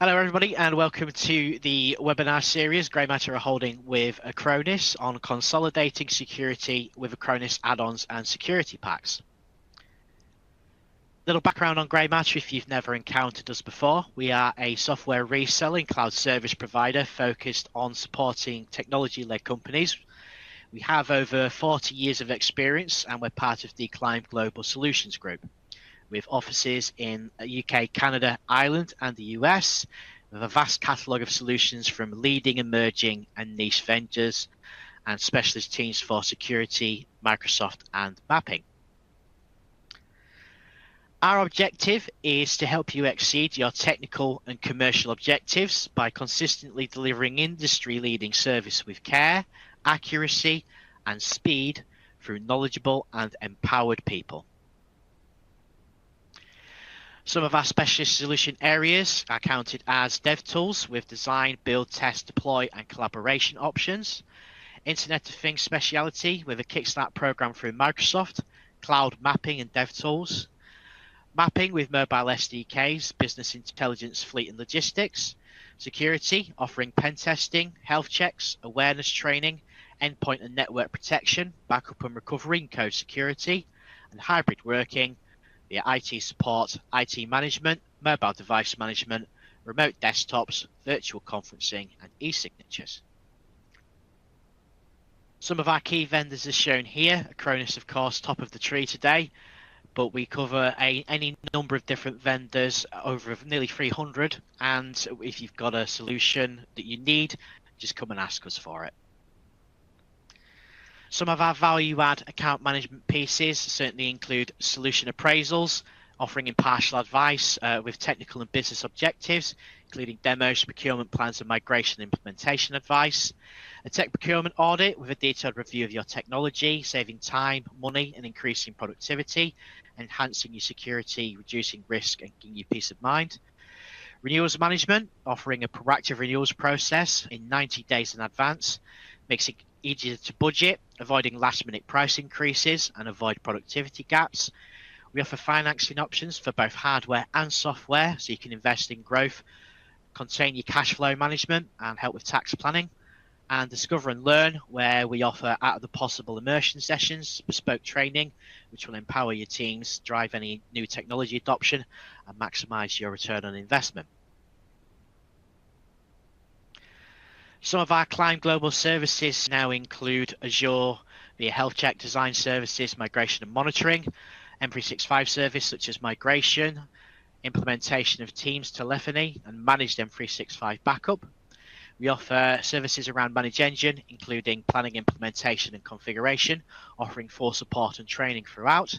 Hello, everybody, and welcome to the webinar series Grey Matter are holding with Acronis on consolidating security with Acronis add-ons and security packs. Little background on Grey Matter if you've never encountered us before. We are a software reselling cloud service provider focused on supporting technology-led companies. We have over 40 years of experience, and we're part of the Climb Global Solutions Group, with offices in UK, Canada, Ireland, and the US, with a vast catalogue of solutions from leading, emerging, and niche vendors, and specialist teams for security, Microsoft, and mapping. Our objective is to help you exceed your technical and commercial objectives by consistently delivering industry-leading service with care, accuracy, and speed through knowledgeable and empowered people. Some of our specialist solution areas are counted as dev tools with design, build, test, deploy, and collaboration options. Internet of Things speciality with a Kickstart program through Microsoft, cloud mapping and dev tools. Mapping with mobile SDKs, business intelligence, fleet and logistics. Security, offering pen testing, health checks, awareness training, endpoint and network protection, backup and recovery and code security, and hybrid working via IT support, IT management, mobile device management, remote desktops, virtual conferencing, and e-signatures. Some of our key vendors are shown here. Acronis, of course, top of the tree today, but we cover any number of different vendors, over nearly 300, and if you've got a solution that you need, just come and ask us for it. Some of our value-add account management pieces certainly include solution appraisals, offering impartial advice with technical and business objectives, including demos, procurement plans, and migration and implementation advice. A tech procurement audit with a detailed review of your technology, saving time, money, and increasing productivity, enhancing your security, reducing risk, and giving you peace of mind. Renewals management, offering a proactive renewals process in 90 days in advance, makes it easier to budget, avoiding last-minute price increases and avoid productivity gaps. We offer financing options for both hardware and software, so you can invest in growth, contain your cash flow management, and help with tax planning. And Discover and Learn, where we offer out of the possible immersion sessions, bespoke training, which will empower your teams, drive any new technology adoption, and maximize your return on investment. Some of our Climb Global services now include Azure via health check design services, migration and monitoring, M365 service such as migration, implementation of Teams telephony, and managed M365 backup. We offer services around Manage Engine, including planning, implementation, and configuration, offering full support and training throughout,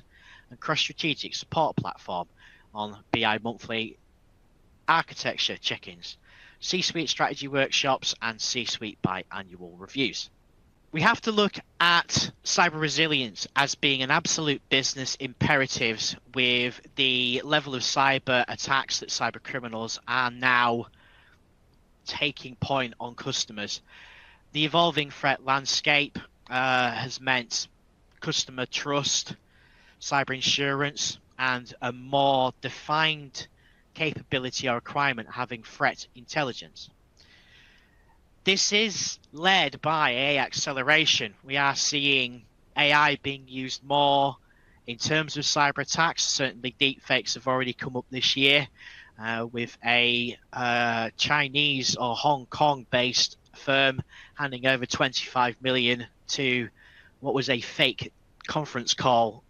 and cross-strategic support platform on BI monthly architecture check-ins, C-suite strategy workshops, and C-suite biannual reviews. We have to look at cyber resilience as being an absolute business imperative with the level of cyber attacks that cyber criminals are now taking point on customers. The evolving threat landscape has meant customer trust, cyber insurance, and a more defined capability or requirement having threat intelligence. This is led by AI acceleration. We are seeing AI being used more in terms of cyber attacks. Certainly deepfakes have already come up this year with a Chinese or Hong Kong based firm handing over 25 million to what was a fake conference call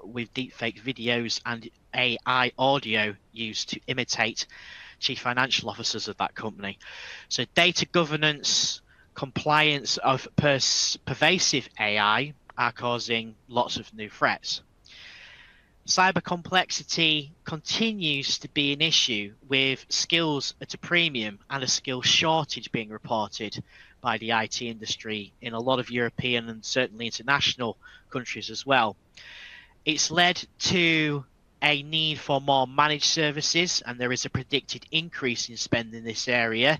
with deepfake videos and AI audio used to imitate chief financial officers of that company. So data governance, compliance of pervasive AI are causing lots of new threats. Cyber complexity continues to be an issue with skills at a premium and a skill shortage being reported by the IT industry in a lot of European and certainly international countries as well. It's led to a need for more managed services, and there is a predicted increase in spend in this area,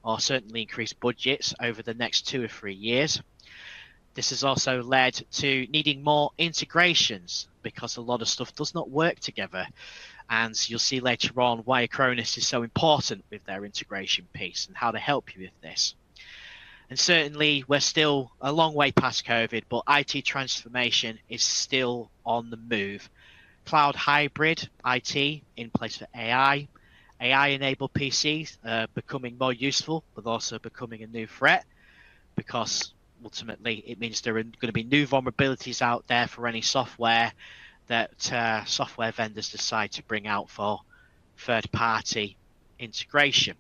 or certainly increased budgets over the next 2 or 3 years. This has also led to needing more integrations because a lot of stuff does not work together. And you'll see later on why Acronis is so important with their integration piece and how to help you with this. And certainly we're still a long way past COVID, but IT transformation is still on the move. Cloud hybrid IT in place for AI-enabled PCs becoming more useful, but also becoming a new threat because ultimately it means there are going to be new vulnerabilities out there for any software that software vendors decide to bring out for third-party integration.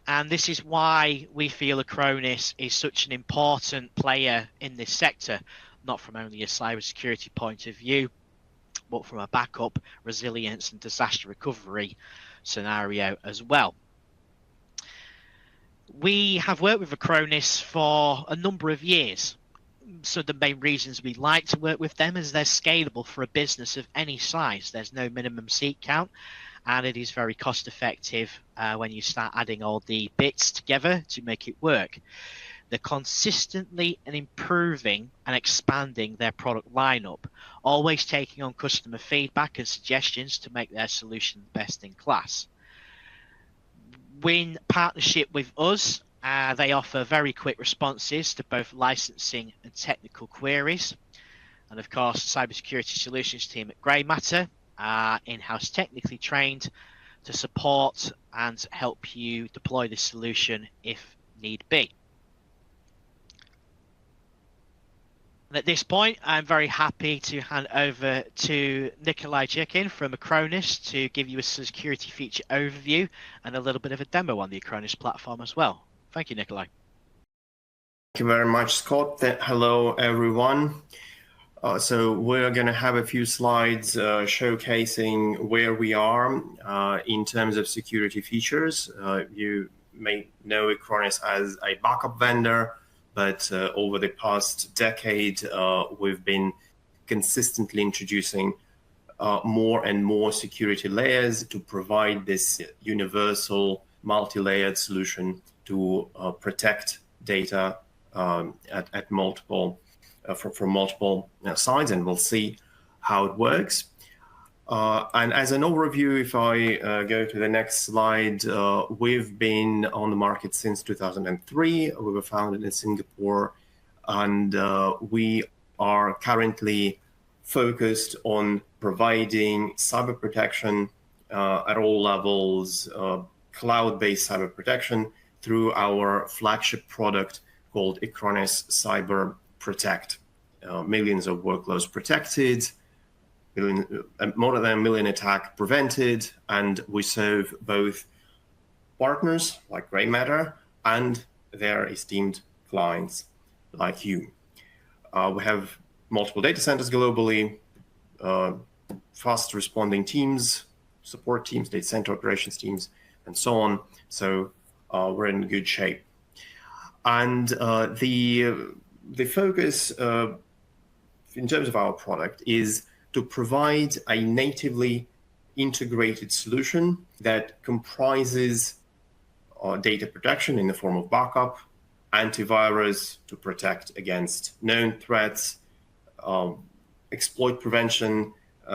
And this is why we feel Acronis is such an important player in this sector, not from only a cybersecurity point of view, but from a backup, resilience, and disaster recovery scenario as well. We have worked with Acronis for a number of years. So the main reasons we like to work with them is they're scalable for a business of any size. There's no minimum seat count, and it is very cost effective when you start adding all the bits together to make it work. They're consistently and improving and expanding their product lineup, always taking on customer feedback and suggestions to make their solution best in class. In partnership with us, they offer very quick responses to both licensing and technical queries. And of course, the cybersecurity solutions team at Grey Matter are in-house technically trained to support and help you deploy this solution if need be. And at this point, I'm very happy to hand over to Nikolai Jerkin from Acronis to give you a security feature overview and a little bit of a demo on the Acronis platform as well. Thank you, Nikolai. Thank you very much, Scott. Hello, everyone. So we're going to have a few slides showcasing where we are in terms of security features. You may know Acronis as a backup vendor, but over the past decade, we've been consistently introducing more and more security layers to provide this universal multi-layered solution to protect data at multiple from multiple sides, and we'll see how it works. And as an overview, if I go to the next slide, we've been on the market since 2003. We were founded in Singapore, and we are currently focused on providing cyber protection at all levels, cloud-based cyber protection through our flagship product called Acronis Cyber Protect. Millions of workloads protected, more than a million attacks prevented, and we serve both partners like Grey Matter and their esteemed clients like you. We have multiple data centers globally, fast responding teams, support teams, data center operations teams, and so on. So we're in good shape. And the focus in terms of our product is to provide a natively integrated solution that comprises data protection in the form of backup, antivirus to protect against known threats, exploit prevention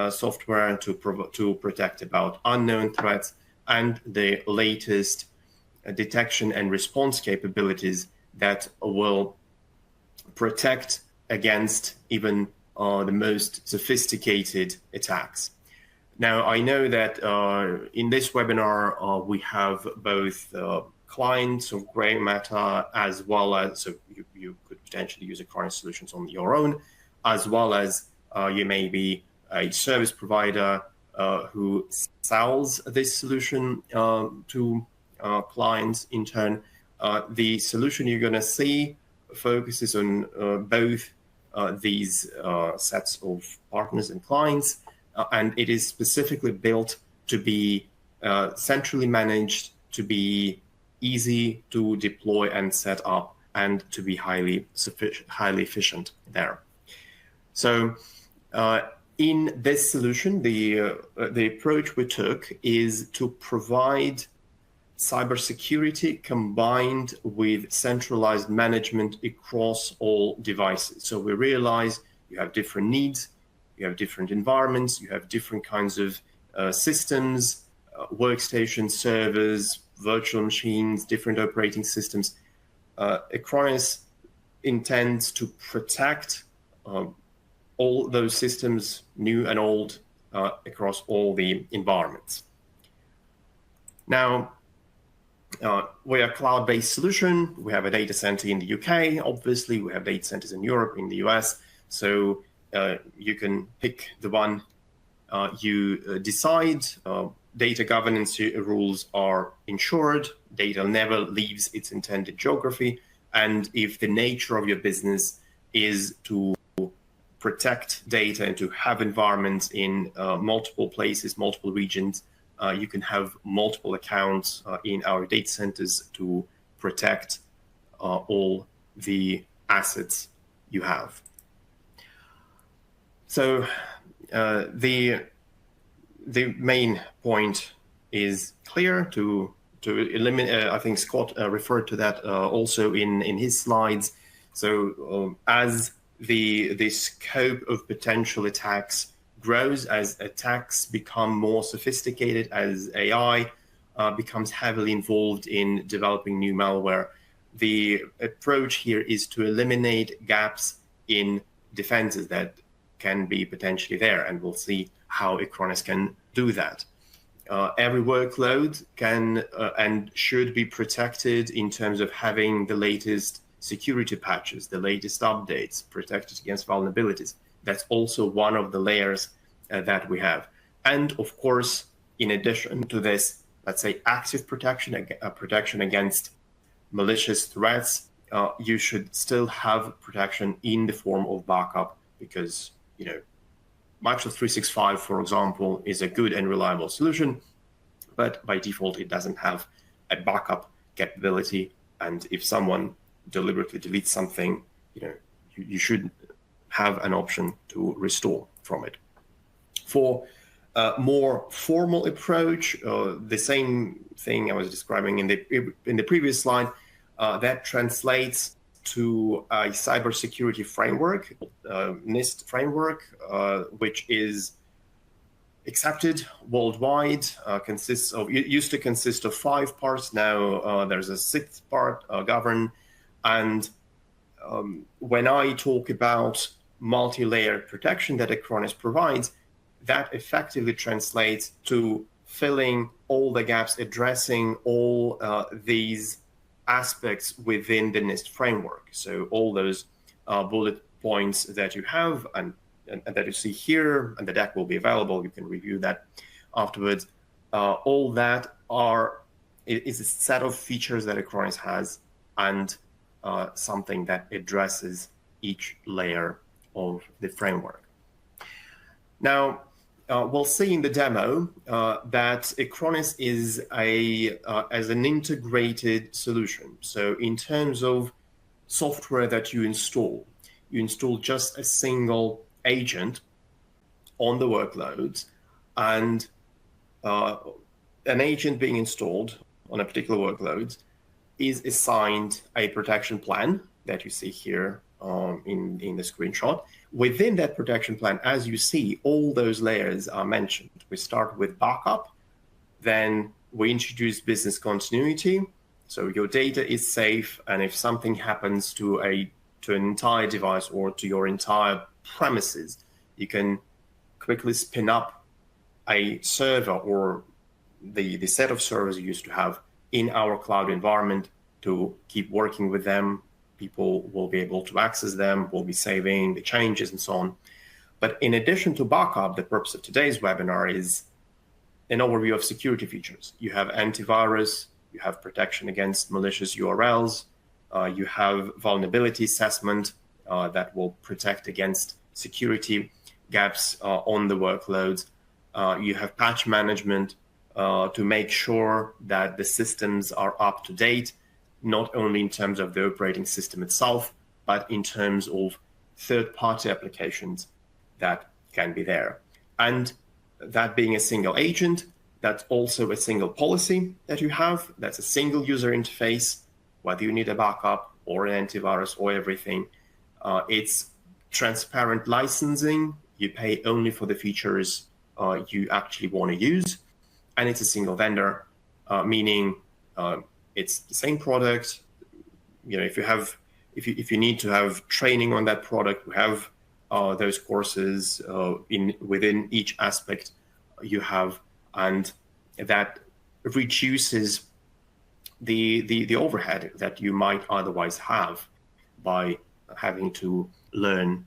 software to protect about unknown threats, and the latest detection and response capabilities that will protect against even the most sophisticated attacks. Now, I know that in this webinar, we have both clients of Grey Matter as well as, so you could potentially use Acronis solutions on your own, as well as you may be a service provider who sells this solution to clients in turn. The solution you're going to see focuses on both these sets of partners and clients, and it is specifically built to be centrally managed, to be easy to deploy and set up, and to be highly efficient there. So in this solution, the approach we took is to provide cybersecurity combined with centralized management across all devices. So we realize you have different needs, you have different environments, you have different kinds of systems, workstations, servers, virtual machines, different operating systems. Acronis intends to protect all those systems, new and old, across all the environments. Now, we're a cloud-based solution. We have a data center in the UK, obviously. We have data centers in Europe, in the US. So you can pick the one you decide. Data governance rules are ensured. Data never leaves its intended geography. And if the nature of your business is to protect data and to have environments in multiple places, multiple regions, you can have multiple accounts in our data centers to protect all the assets you have. So the main point is clear to eliminate. I think Scott referred to that also in his slides. So as the scope of potential attacks grows, as attacks become more sophisticated, as AI becomes heavily involved in developing new malware, the approach here is to eliminate gaps in defenses that can be potentially there, and we'll see how Acronis can do that. Every workload can and should be protected in terms of having the latest security patches, the latest updates, protected against vulnerabilities. That's also one of the layers that we have. And of course, in addition to this, let's say active protection, protection against malicious threats, you should still have protection in the form of backup, because Microsoft 365, for example, is a good and reliable solution, but by default, it doesn't have a backup capability. And if someone deliberately deletes something, you should have an option to restore from it. For a more formal approach, the same thing I was describing in the previous slide, that translates to a cybersecurity framework, NIST framework, which is accepted worldwide, used to consist of 5 parts. Now there's a 6th part, govern. And when I talk about multi-layered protection that Acronis provides, that effectively translates to filling all the gaps, addressing all these aspects within the NIST framework. So all those bullet points that you have and that you see here, and the deck will be available, you can review that afterwards. All that is a set of features that Acronis has, and something that addresses each layer of the framework. Now, we'll see in the demo that Acronis is as an integrated solution. So in terms of software that you install just a single agent on the workloads, and an agent being installed on a particular workload is assigned a protection plan that you see here in the screenshot. Within that protection plan, as you see, all those layers are mentioned. We start with backup, then we introduce business continuity. So your data is safe, and if something happens to an entire device or to your entire premises, you can quickly spin up a server or the set of servers you used to have in our cloud environment to keep working with them. People will be able to access them, will be saving the changes and so on. But in addition to backup, the purpose of today's webinar is an overview of security features. You have antivirus, you have protection against malicious URLs, you have vulnerability assessment that will protect against security gaps on the workloads. You have patch management to make sure that the systems are up to date, not only in terms of the operating system itself, but in terms of third-party applications that can be there. And that being a single agent, That's also a single policy that you have. That's a single user interface, whether you need a backup or an antivirus or everything. It's transparent licensing. You pay only for the features you actually want to use. And it's a single vendor, meaning it's the same product. If you need to have training on that product, we have those courses within each aspect you have, and that reduces the overhead that you might otherwise have by having to learn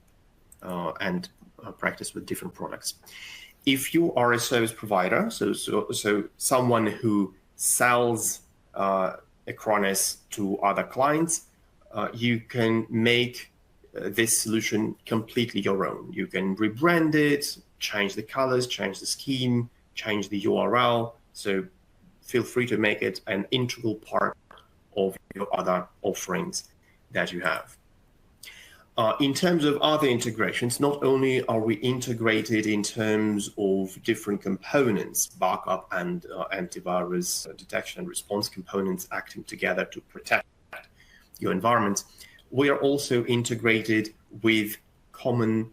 and practice with different products. If you are a service provider, so someone who sells Acronis to other clients, you can make this solution completely your own. You can rebrand it, change the colors, change the scheme, change the URL. So feel free to make it an integral part of your other offerings that you have. In terms of other integrations, not only are we integrated in terms of different components, backup and antivirus detection and response components acting together to protect your environment, we are also integrated with common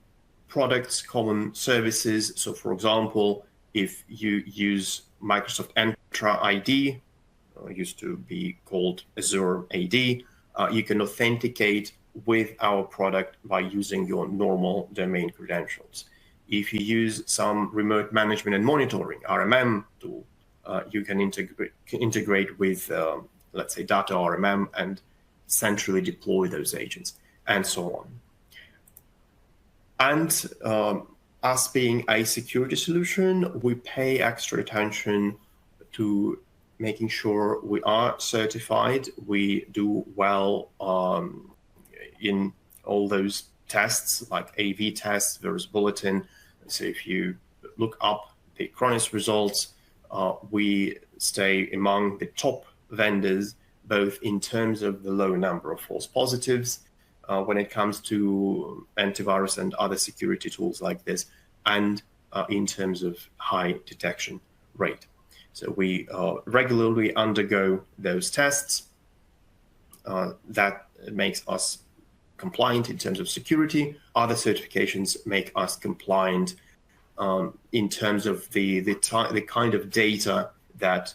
products, common services. So for example, if you use Microsoft Entra ID, used to be called Azure AD, you can authenticate with our product by using your normal domain credentials. If you use some remote management and monitoring, RMM tool, you can integrate with, let's say, Data RMM and centrally deploy those agents, and so on. And us being a security solution, we pay extra attention to making sure we are certified, we do well in all those tests like AV tests, Virus Bulletin. So if you look up the Acronis results, we stay among the top vendors, both in terms of the low number of false positives when it comes to antivirus and other security tools like this, and in terms of high detection rate. So we regularly undergo those tests. That makes us compliant in terms of security. Other certifications make us compliant in terms of the kind of data that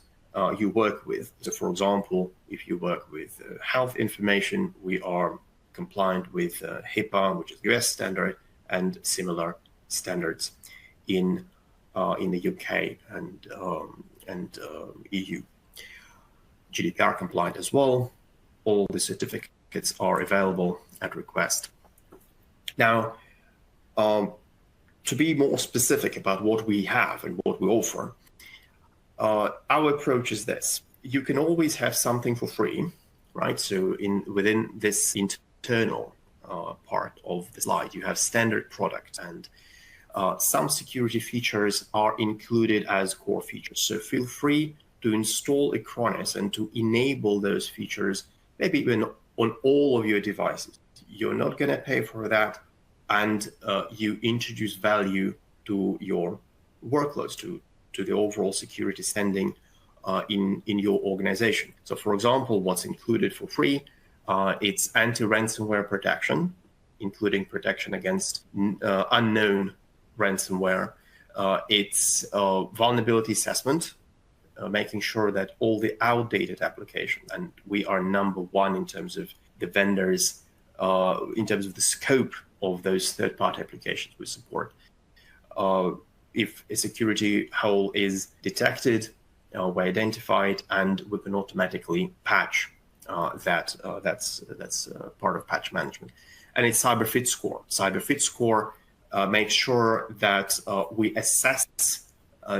you work with. So for example, if you work with health information, we are compliant with HIPAA, which is the US standard, and similar standards in the UK and EU. GDPR compliant as well. All the certificates are available at request. Now, to be more specific about what we have and what we offer, our approach is this. You can always have something for free, right? So within this internal part of the slide, you have standard product, and some security features are included as core features. So feel free to install Acronis and to enable those features, maybe even on all of your devices. You're not going to pay for that, and you introduce value to your workloads, to the overall security standing in your organization. So for example, what's included for free, it's anti-ransomware protection, including protection against unknown ransomware. It's vulnerability assessment, making sure that all the outdated application, and we are number one in terms of the vendors, in terms of the scope of those third-party applications we support. If a security hole is detected, we identify it, and we can automatically patch that. That's part of patch management. And it's Cyber Fit Score. Cyber Fit Score makes sure that we assess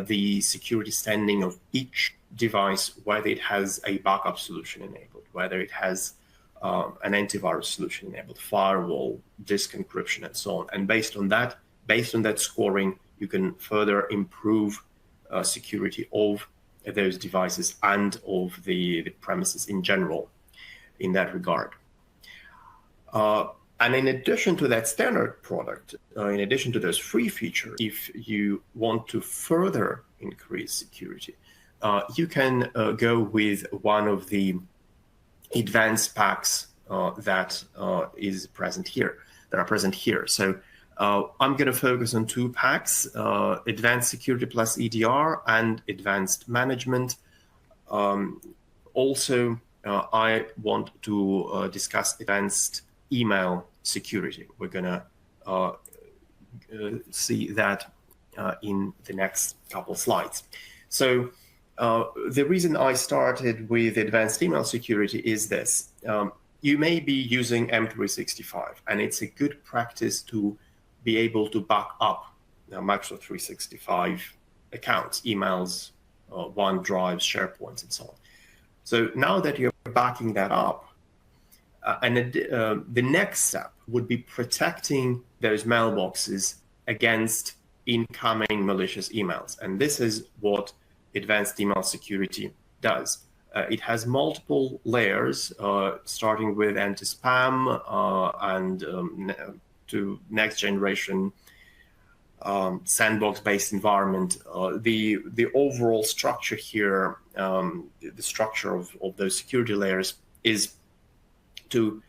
the security standing of each device, whether it has a backup solution enabled, whether it has an antivirus solution enabled, firewall, disk encryption, and so on. And based on that scoring, you can further improve security of those devices and of the premises in general in that regard. And in addition to that standard product, in addition to those free features, if you want to further increase security. You can go with one of the advanced packs that are present here. So I'm going to focus on two packs: Advanced Security plus EDR and Advanced Management. Also, I want to discuss Advanced Email Security. We're going to see that in the next couple slides. So the reason I started with Advanced Email Security is this. You may be using M365, and it's a good practice to be able to back up Microsoft 365 accounts, emails, OneDrive, SharePoint, and so on. So now that you're backing that up, the next step would be protecting those mailboxes against incoming malicious emails. And this is what Advanced Email Security does. It has multiple layers, starting with anti-spam and to next generation sandbox-based environment. The overall structure here, the structure of those security layers is to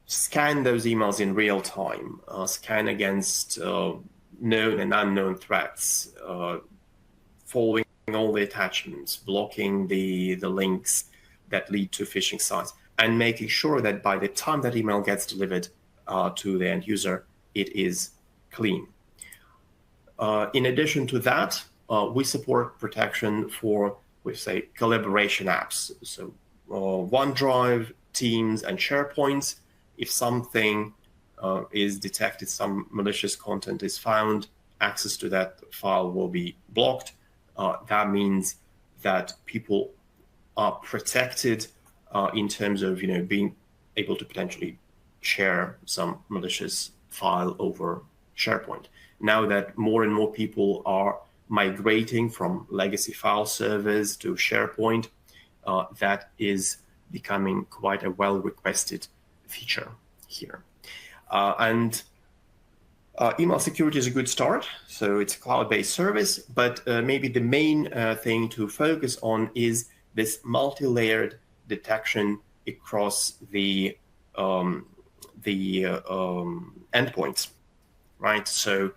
scan those emails in real time, scan against known and unknown threats, following all the attachments, blocking the links that lead to phishing sites, and making sure that by the time that email gets delivered to the end user, it is clean. In addition to that, we support protection for, we say, collaboration apps. So OneDrive, Teams, and SharePoint. If something is detected, some malicious content is found, access to that file will be blocked. That means that people are protected in terms of being able to potentially share some malicious file over SharePoint. Now that more and more people are migrating from legacy file servers to SharePoint, that is becoming quite a well-requested feature here. Email security is a good start. So it's a cloud-based service, but maybe the main thing to focus on is this multi-layered detection across the endpoints, right? So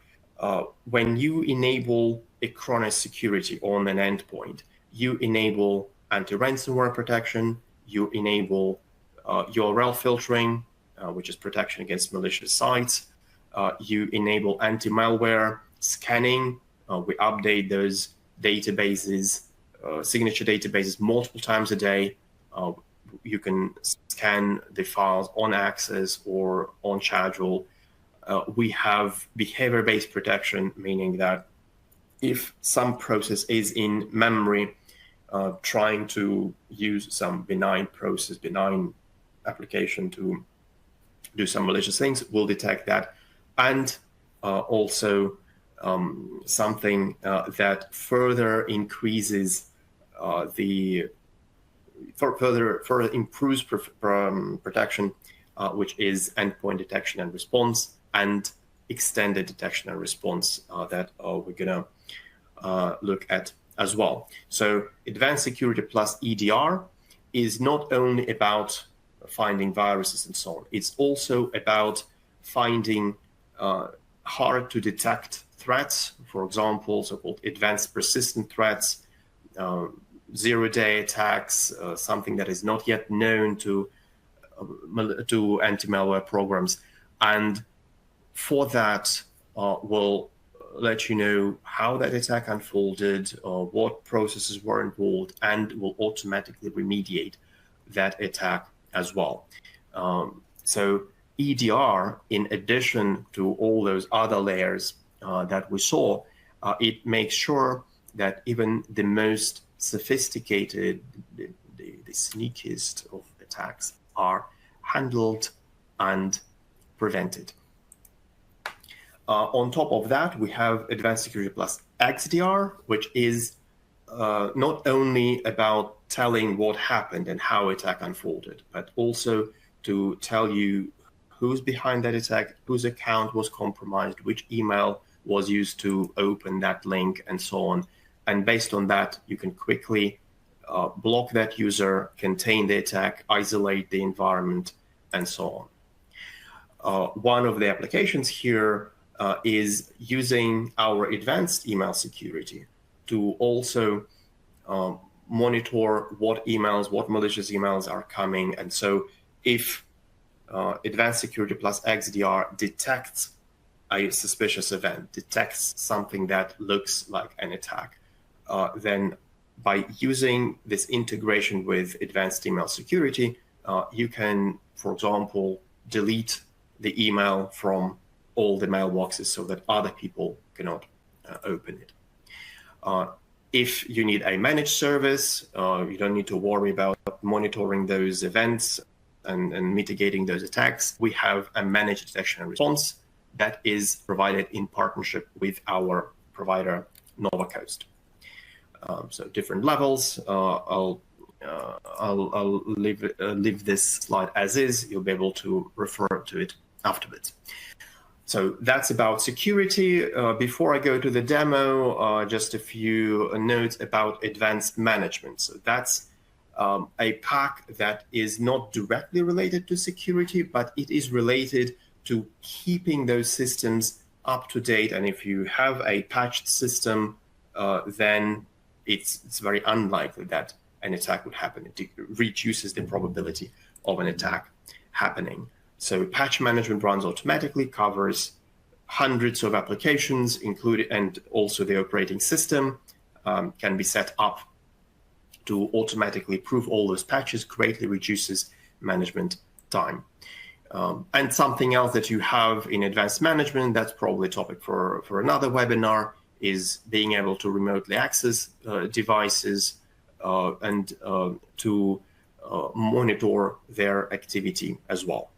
when you enable Acronis security on an endpoint, you enable anti-ransomware protection, you enable URL filtering, which is protection against malicious sites, you enable anti-malware scanning. We update those databases, signature databases, multiple times a day. You can scan the files on access or on schedule. We have behavior-based protection, meaning that if some process is in memory trying to use some benign application to do some malicious things, we'll detect that. And also something that further increases further improves protection, which is endpoint detection and response, and extended detection and response that we're going to look at as well. So Advanced Security plus EDR is not only about finding viruses and so on. It's also about finding hard to detect threats, for example, so-called advanced persistent threats, zero-day attacks, something that is not yet known to anti-malware programs. And for that, we'll let you know how that attack unfolded, what processes were involved, and will automatically remediate that attack as well. So EDR, in addition to all those other layers that we saw, it makes sure that even the most sophisticated, the sneakiest of attacks are handled and prevented. On top of that, we have Advanced Security plus XDR, which is not only about telling what happened and how attack unfolded, but also to tell you who's behind that attack, whose account was compromised, which email was used to open that link, and so on. And based on that, you can quickly block that user, contain the attack, isolate the environment, and so on. One of the applications here is using our advanced email security to also monitor what malicious emails are coming. And so if Advanced Security plus XDR detects a suspicious event, detects something that looks like an attack, then by using this integration with Advanced Email Security, you can, for example, delete the email from all the mailboxes so that other people cannot open it. If you need a managed service, you don't need to worry about monitoring those events and mitigating those attacks. We have a managed detection and response that is provided in partnership with our provider, NovaCoast. So different levels. I'll leave this slide as is. You'll be able to refer to it afterwards. So that's about security. Before I go to the demo, just a few notes about advanced management. So that's a pack that is not directly related to security, but it is related to keeping those systems up to date. And if you have a patched system, then it's very unlikely that an attack would happen. It reduces the probability of an attack happening. So patch management runs automatically, covers hundreds of applications, including, and also the operating system can be set up to automatically prove all those patches, greatly reduces management time. And something else that you have in advanced management, that's probably a topic for another webinar, is being able to remotely access devices and to monitor their activity as well.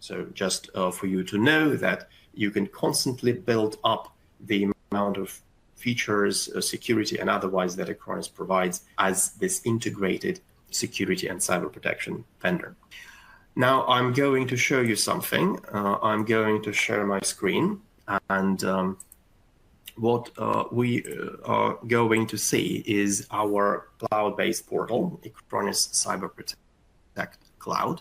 So just for you to know that you can constantly build up the amount of features, security, and otherwise that Acronis provides as this integrated security and cyber protection vendor. Now I'm going to show you something. I'm going to share my screen, and what we are going to see is our cloud-based portal, Acronis Cyber Protect Cloud.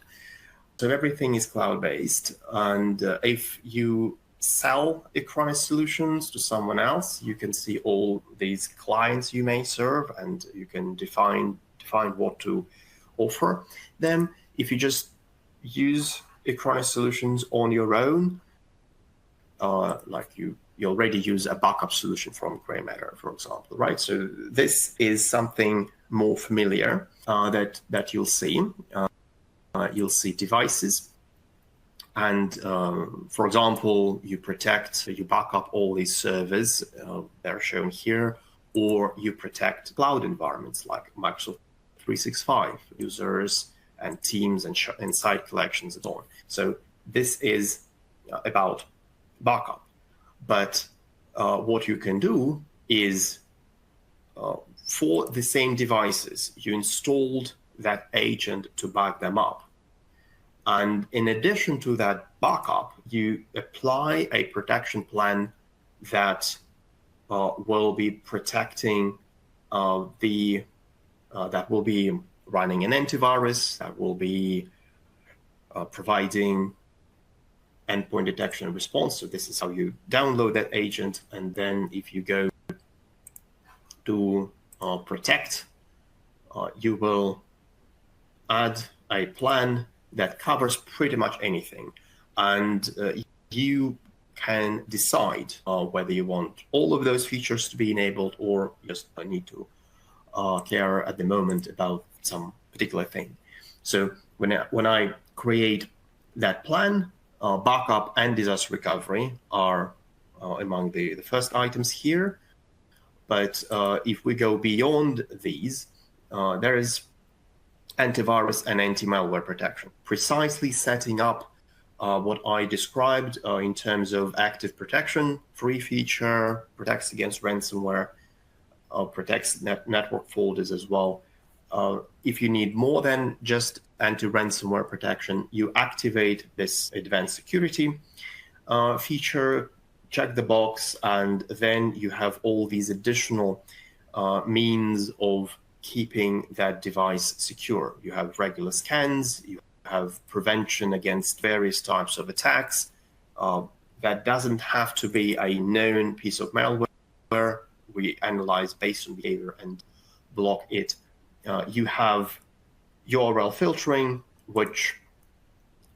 So everything is cloud-based, and if you sell Acronis solutions to someone else, you can see all these clients you may serve, and you can define what to offer them. If you just use Acronis solutions on your own, like you already use a backup solution from Grey Matter, for example, right? So this is something more familiar that you'll see. You'll see devices, and for example, you back up all these servers that are shown here, or you protect cloud environments like Microsoft 365 users and Teams and site collections and so on. So this is about backup, but what you can do is for the same devices, you installed that agent to back them up. And in addition to that backup, you apply a protection plan that will be protecting that will be running an antivirus, that will be providing endpoint detection and response. So this is how you download that agent. And then if you go to protect, you will add a plan that covers pretty much anything. And you can decide whether you want all of those features to be enabled or just need to care at the moment about some particular thing. So when I create that plan, backup and disaster recovery are among the first items here. But if we go beyond these, there is antivirus and anti-malware protection, precisely setting up what I described in terms of active protection, free feature, protects against ransomware, protects network folders as well. If you need more than just anti-ransomware protection, you activate this advanced security feature, check the box, and then you have all these additional means of keeping that device secure. You have regular scans, you have prevention against various types of attacks. That doesn't have to be a known piece of malware. We analyze based on behavior and block it. You have URL filtering, which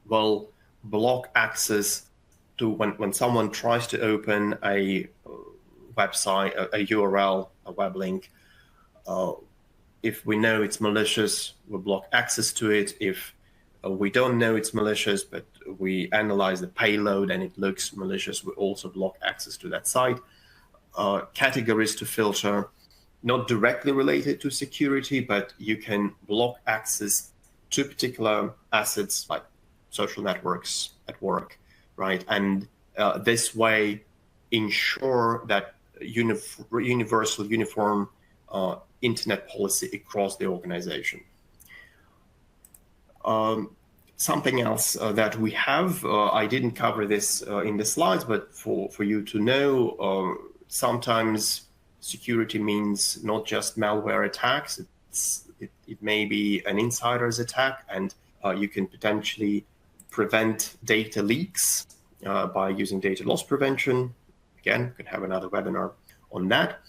will block access to when someone tries to open a website, a URL, a web link. If we know it's malicious, we'll block access to it. If we don't know it's malicious, but we analyze the payload and it looks malicious, we also block access to that site. Categories to filter, not directly related to security, but you can block access to particular assets like social networks at work, right? And this way ensure that universal, uniform internet policy across the organization. Something else that we have, I didn't cover this in the slides, but for you to know, sometimes security means not just malware attacks, it may be an insider's attack, and you can potentially prevent data leaks by using data loss prevention. Again, we could have another webinar on that.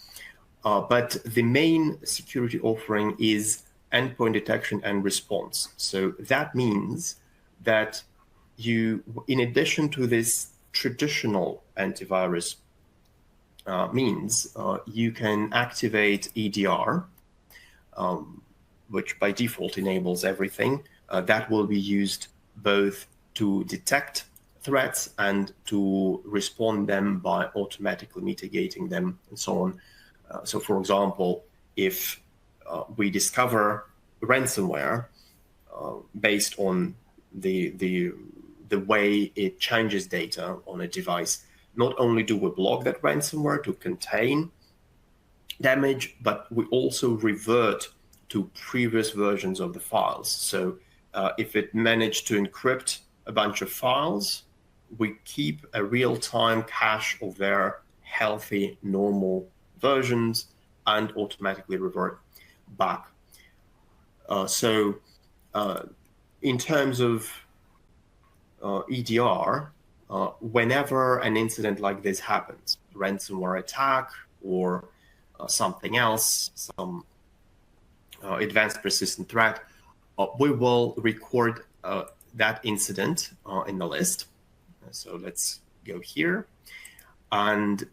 But the main security offering is endpoint detection and response. So that means that you, in addition to this traditional antivirus means, you can activate EDR, which by default enables everything. That will be used both to detect threats and to respond them by automatically mitigating them and so on. So for example, if we discover ransomware based on the way it changes data on a device, not only do we block that ransomware to contain damage, but we also revert to previous versions of the files. So if it managed to encrypt a bunch of files, we keep a real-time cache of their healthy, normal versions and automatically revert back. In terms of EDR, whenever an incident like this happens, ransomware attack or something else, some advanced persistent threat, we will record that incident in the list. So let's go here. And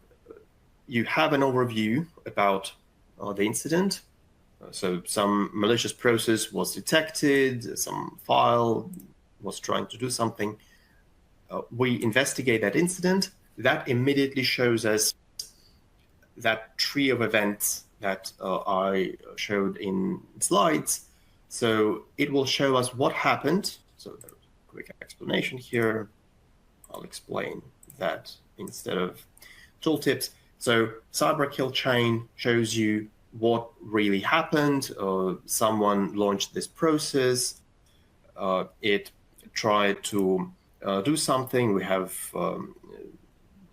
you have an overview about the incident. So some malicious process was detected, some file was trying to do something. We investigate that incident. That immediately shows us that tree of events that I showed in slides. So it will show us what happened. So there's a quick explanation here. I'll explain that instead of tooltips. So cyber kill chain shows you what really happened. Someone launched this process. It tried to do something. We have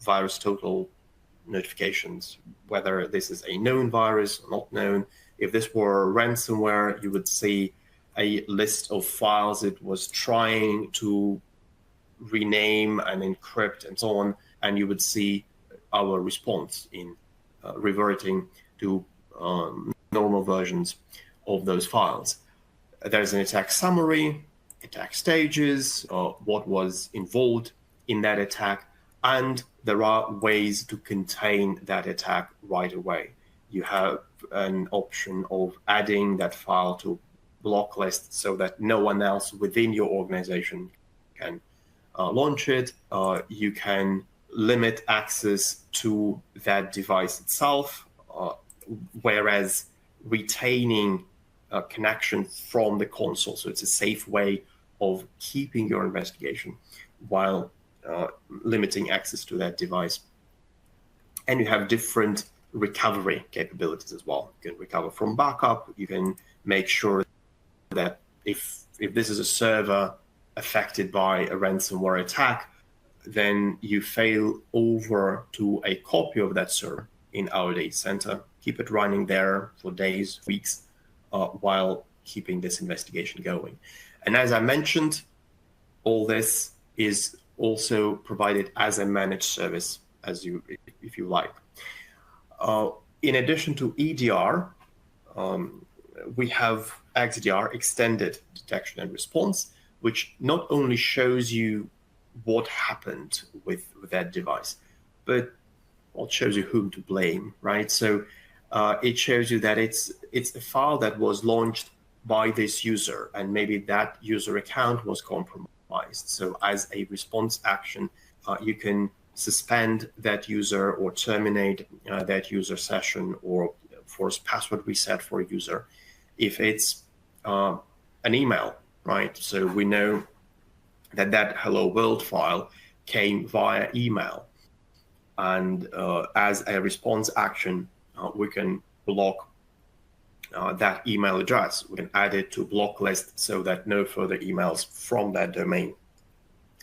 virus total notifications, whether this is a known virus or not known. If this were ransomware, you would see a list of files it was trying to rename and encrypt and so on, and you would see our response in reverting to normal versions of those files. There's an attack summary, attack stages, what was involved in that attack, and there are ways to contain that attack right away. You have an option of adding that file to block list so that no one else within your organization can launch it. You can limit access to that device itself, whereas retaining a connection from the console. So it's a safe way of keeping your investigation while limiting access to that device. And you have different recovery capabilities as well. You can recover from backup. You can make sure that if this is a server affected by a ransomware attack, then you fail over to a copy of that server in our data center, keep it running there for days, weeks, while keeping this investigation going. And as I mentioned, all this is also provided as a managed service, if you like. In addition to EDR, we have XDR, extended detection and response, which not only shows you what happened with that device, but it shows you whom to blame, right? So it shows you that it's a file that was launched by this user, and maybe that user account was compromised. So as a response action, you can suspend that user or terminate that user session or force password reset for a user if it's an email, right? So we know that hello world file came via email, and as a response action, we can block that email address. We can add it to block list so that no further emails from that domain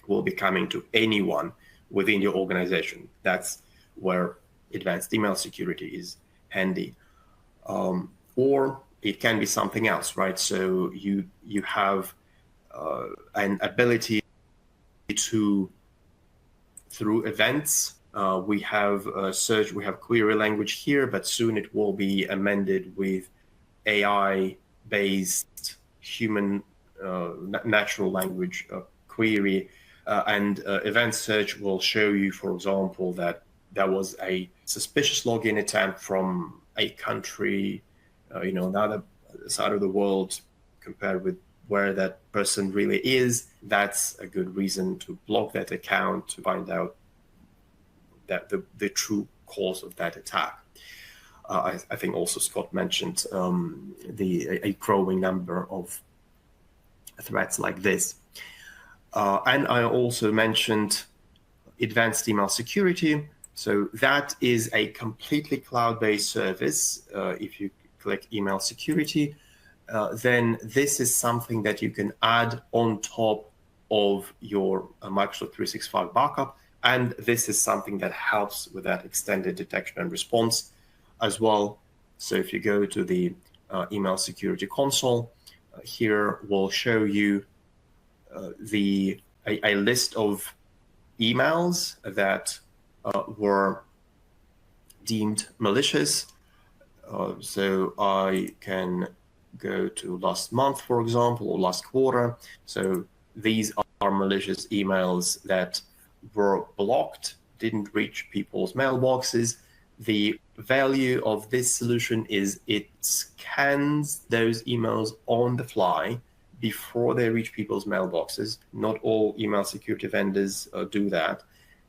will be coming to anyone within your organization. That's where advanced email security is handy. Or it can be something else, right? So you have an ability to, through events, we have search, we have query language here, but soon it will be amended with AI-based human natural language query, and event search will show you, for example, that there was a suspicious login attempt from a country, another side of the world compared with where that person really is. That's a good reason to block that account, to find out that the true cause of that attack. I think also Scott mentioned a growing number of threats like this. And I also mentioned advanced email security. So that is a completely cloud-based service. If you click email security, then this is something that you can add on top of your Microsoft 365 backup. And this is something that helps with that extended detection and response as well. So if you go to the email security console, here we'll show you a list of emails that were deemed malicious. So I can go to last month, for example, or last quarter. So these are malicious emails that were blocked, didn't reach people's mailboxes. The value of this solution is it scans those emails on the fly before they reach people's mailboxes. Not all email security vendors do that.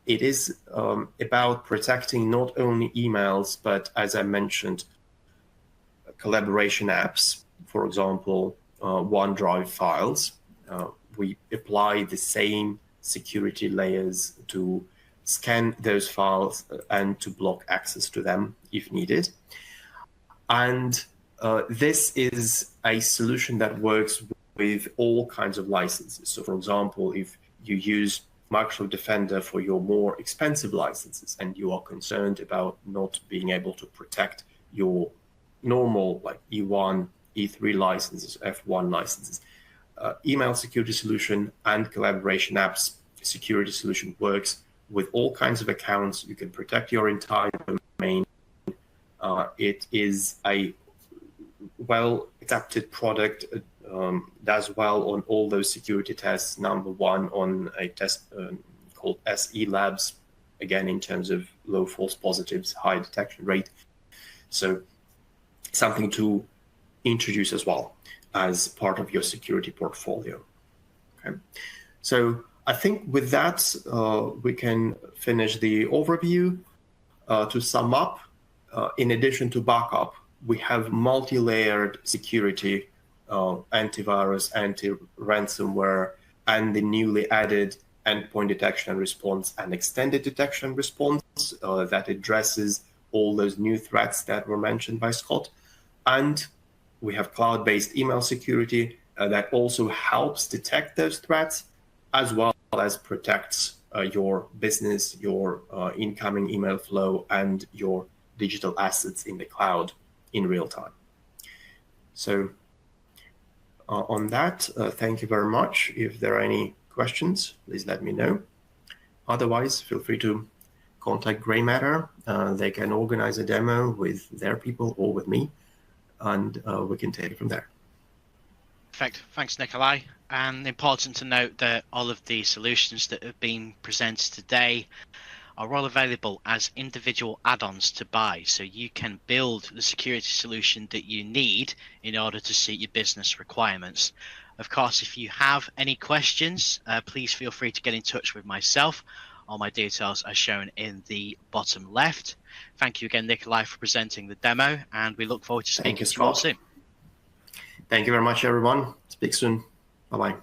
It is about protecting not only emails, but as I mentioned, collaboration apps, for example, OneDrive files. We apply the same security layers to scan those files and to block access to them if needed. And this is a solution that works with all kinds of licenses. So for example, if you use Microsoft Defender for your more expensive licenses and you are concerned about not being able to protect your normal like E1, E3 licenses, F1 licenses, email security solution and collaboration apps security solution works with all kinds of accounts. You can protect your entire domain. It is a well-accepted product, does well on all those security tests. Number one on a test called SE Labs, again, in terms of low false positives, high detection rate. So something to introduce as well as part of your security portfolio. Okay. So I think with that, we can finish the overview. To sum up, in addition to backup, we have multi-layered security, antivirus, anti-ransomware, and the newly added endpoint detection and response and extended detection and response that addresses all those new threats that were mentioned by Scott. And we have cloud-based email security that also helps detect those threats, as well as protects your business, your incoming email flow, and your digital assets in the cloud in real time. So on that, thank you very much. If there are any questions, please let me know. Otherwise, feel free to contact Grey Matter. They can organize a demo with their people or with me, and we can take it from there. Perfect. Thanks, Nikolai. And important to note that all of the solutions that have been presented today are all available as individual add-ons to buy, so you can build the security solution that you need in order to suit your business requirements. Of course, if you have any questions, please feel free to get in touch with myself. All my details are shown in the bottom left. Thank you again, Nikolai, for presenting the demo, and we look forward to speaking to you all soon. Thank you very much, everyone. Speak soon. Bye-bye.